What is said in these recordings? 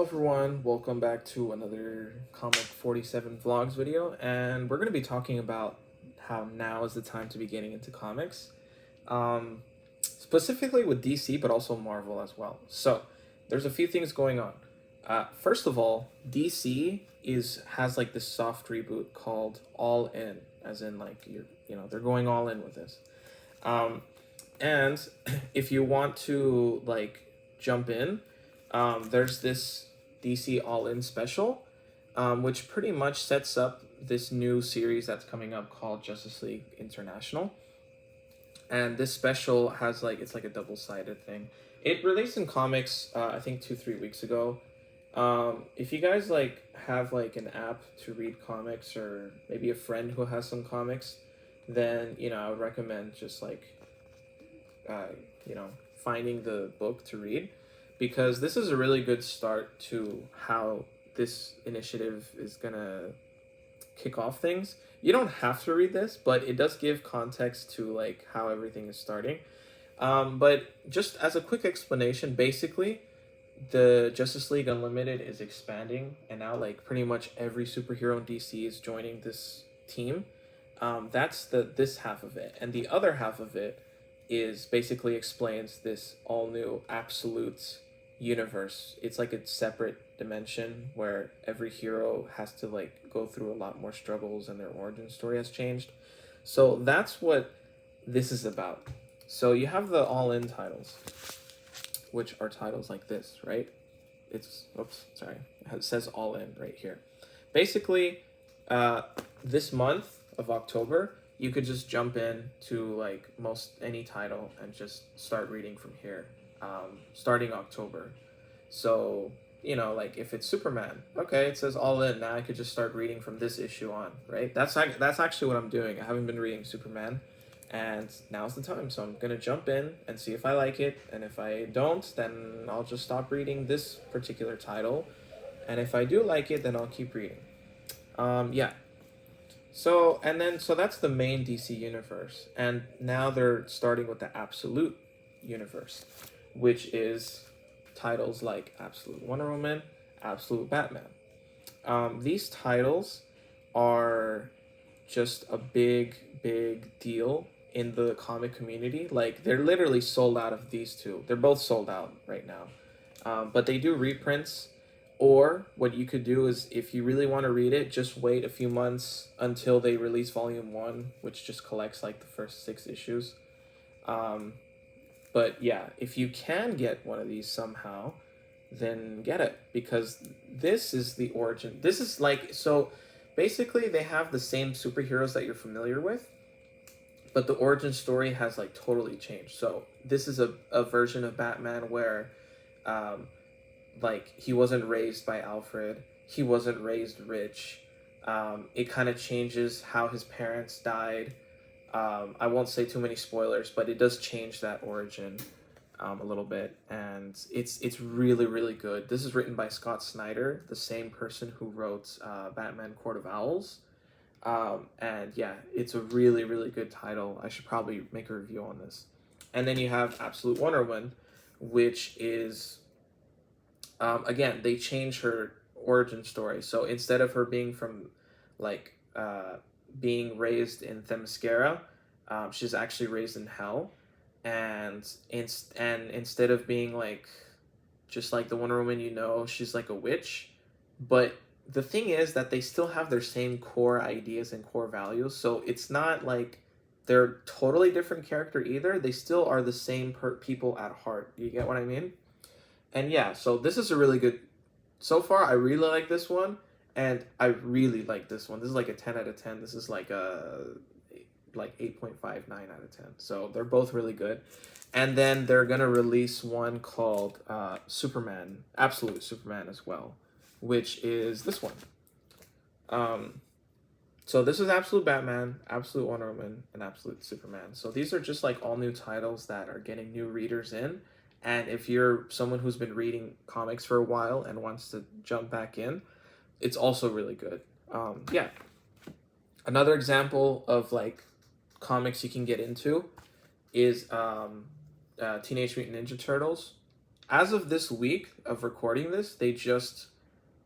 Hello everyone, welcome back to another Comic 47 Vlogs video, and we're going to be talking about how now is the time to be getting into comics, specifically with DC, but also Marvel as well. So, there's a few things going on. First of all, DC has like this soft reboot called All-In, as in like they're going all in with this. Um, and if you want to like jump in, there's this DC All In special, which pretty much sets up this new series that's coming up called Justice League International. And this special has it's like a double-sided thing. It released in comics, I think 2-3 weeks ago. If you guys have an app to read comics, or maybe a friend who has some comics, then I would recommend just uh, finding the book to read, because this is a really good start to how this initiative is gonna kick off things. You don't have to read this, but it does give context to how everything is starting. But just as a quick explanation, basically, the Justice League Unlimited is expanding, and now pretty much every superhero in DC is joining this team. That's this half of it, and the other half of it is basically explains this all new absolute universe. It's like a separate dimension where every hero has to go through a lot more struggles, and their origin story has changed. So that's what this is about. So you have the all-in titles, which are titles like this, right? It says all in right here. Basically, this month of October, you could just jump in to most any title and just start reading from here, starting October. So if it's Superman, okay, it says all in. Now I could just start reading from this issue on, right? That's actually what I'm doing. I haven't been reading Superman, and now's the time. So I'm gonna jump in and see if I like it, and if I don't, then I'll just stop reading this particular title, and if I do like it, then I'll keep reading. Yeah. So that's the main DC universe, and now they're starting with the Absolute universe, which is titles like Absolute Wonder Woman, Absolute Batman. These titles are just a big deal in the comic community. They're literally sold out of these two. They're both sold out right now. But they do reprints, or what you could do is, if you really want to read it, just wait a few months until they release Volume 1, which just collects the first 6 issues. But yeah, if you can get one of these somehow, then get it, because this is the origin. This is so basically they have the same superheroes that you're familiar with, but the origin story has totally changed. So this is a version of Batman where he wasn't raised by Alfred, he wasn't raised rich. It kind of changes how his parents died. I won't say too many spoilers, but it does change that origin a little bit, and it's really good. This is written by Scott Snyder, the same person who wrote Batman Court of Owls. And yeah, it's a really good title. I should probably make a review on this. And then you have Absolute Wonder Woman, which is again, they change her origin story. So instead of her being from being raised in Themyscira, she's actually raised in Hell, and instead of being just like the Wonder Woman, she's like a witch. But the thing is that they still have their same core ideas and core values, so it's not they're totally different character either. They still are the same people at heart. You get what I mean? And yeah, so this is a really good. So far, I really like this one, and I really like this one. This is a 10 out of 10. This is a 8.59 out of 10. So they're both really good. And then they're gonna release one called Superman, Absolute Superman as well, which is this one. So this is Absolute Batman, Absolute Wonder Woman, and Absolute Superman. So these are just all new titles that are getting new readers in. And if you're someone who's been reading comics for a while and wants to jump back in, it's also really good. Yeah. Another example of comics you can get into is Teenage Mutant Ninja Turtles. as of this week of recording this, they just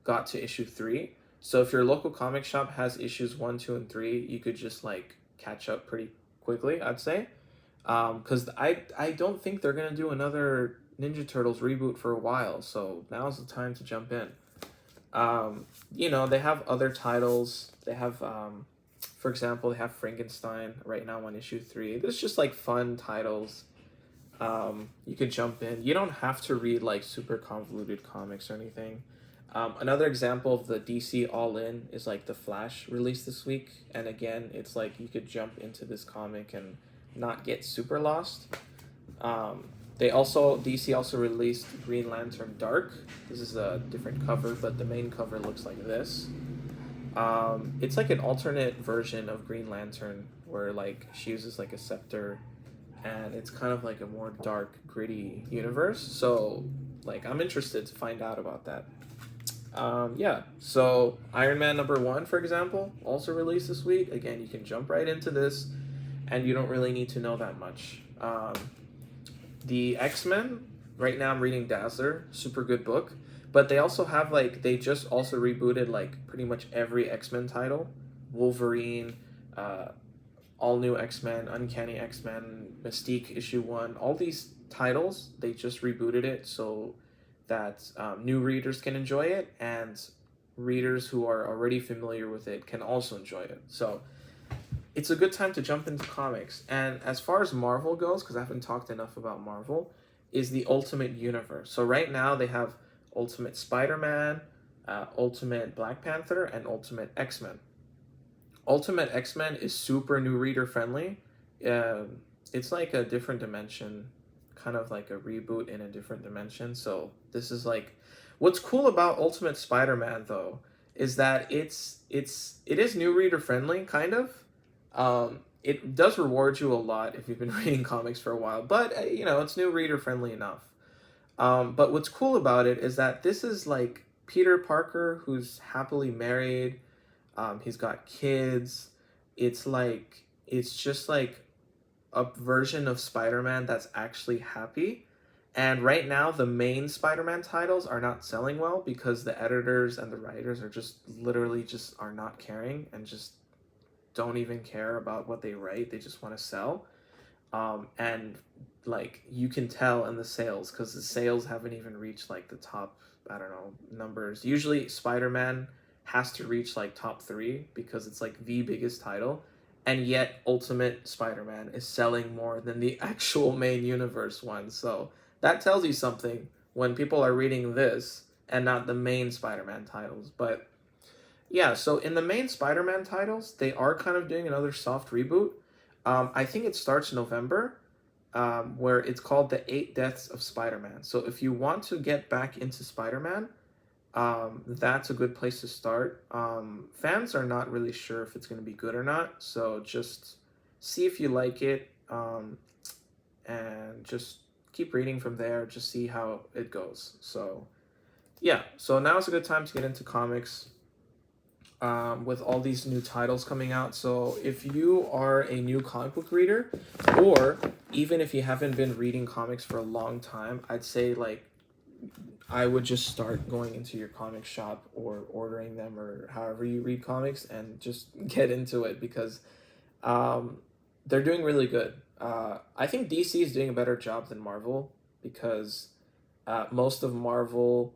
got to issue 3. So if your local comic shop has issues 1, 2, and 3, you could just like catch up pretty quickly, I'd say. Because I don't think they're gonna do another Ninja Turtles reboot for a while, so now's the time to jump in. You know, they have other titles. They have, for example, they have Frankenstein right now on issue 3. There's just like fun titles. You could jump in. You don't have to read like super convoluted comics or anything. Another example of the DC All-In is like the Flash released this week, and again, it's like you could jump into this comic and not get super lost. DC also released Green Lantern Dark. This is a different cover, but the main cover looks like this. It's like an alternate version of Green Lantern where like she uses like a scepter, and it's kind of like a more dark, gritty universe. So like I'm interested to find out about that. Yeah, so Iron Man #1, for example, also released this week. Again, you can jump right into this, and you don't really need to know that much. The X-Men, right now I'm reading Dazzler, super good book, but they also have like, they just also rebooted like pretty much every X-Men title. Wolverine, All New X-Men, Uncanny X-Men, Mystique issue 1, all these titles, they just rebooted it so that new readers can enjoy it, and readers who are already familiar with it can also enjoy it. So it's a good time to jump into comics. And as far as Marvel goes, because I haven't talked enough about Marvel, is the Ultimate Universe. So right now they have Ultimate Spider-Man, Ultimate Black Panther, and Ultimate X-Men. Ultimate X-Men is super new reader friendly. It's like a different dimension, kind of like a reboot in a different dimension. So this is like, what's cool about Ultimate Spider-Man though is that it is new reader friendly, kind of. It does reward you a lot if you've been reading comics for a while, but you know, it's new reader friendly enough. But what's cool about it is that this is like Peter Parker who's happily married. He's got kids. It's just like a version of Spider-Man that's actually happy. And right now, the main Spider-Man titles are not selling well because the editors and the writers are just literally just are not caring and just don't even care about what they write. They just want to sell. And like you can tell in the sales, because the sales haven't even reached like the top, I don't know, numbers. Usually Spider-Man has to reach like top 3 because it's like the biggest title. And yet Ultimate Spider-Man is selling more than the actual main universe one. So that tells you something when people are reading this and not the main Spider-Man titles. But yeah, so in the main Spider-Man titles, they are kind of doing another soft reboot. I think it starts November, where it's called The 8 Deaths of Spider-Man. So if you want to get back into Spider-Man, that's a good place to start. Fans are not really sure if it's going to be good or not, so just see if you like it, and just keep reading from there, just see how it goes. So yeah, so now is a good time to get into comics, with all these new titles coming out. So if you are a new comic book reader, or even if you haven't been reading comics for a long time, I'd say like I would just start going into your comic shop or ordering them or however you read comics and just get into it, because they're doing really good. I think DC is doing a better job than Marvel, because most of Marvel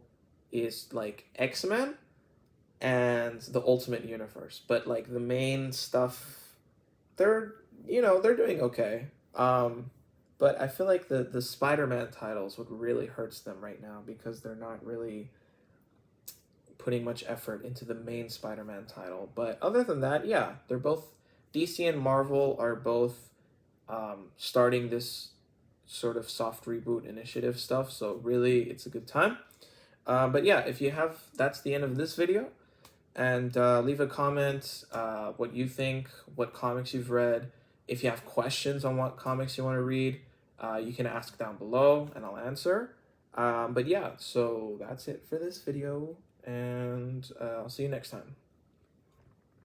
is like X-Men and the Ultimate Universe, but like the main stuff, they're doing okay. But I feel like the Spider-Man titles would really hurts them right now because they're not really putting much effort into the main Spider-Man title. But other than that, yeah, they're both, DC and Marvel are both starting this sort of soft reboot initiative stuff. So really, it's a good time. But yeah, if you have, that's the end of this video. And leave a comment what you think, what comics you've read. If you have questions on what comics you want to read, you can ask down below and I'll answer. But yeah, so that's it for this video, and I'll see you next time.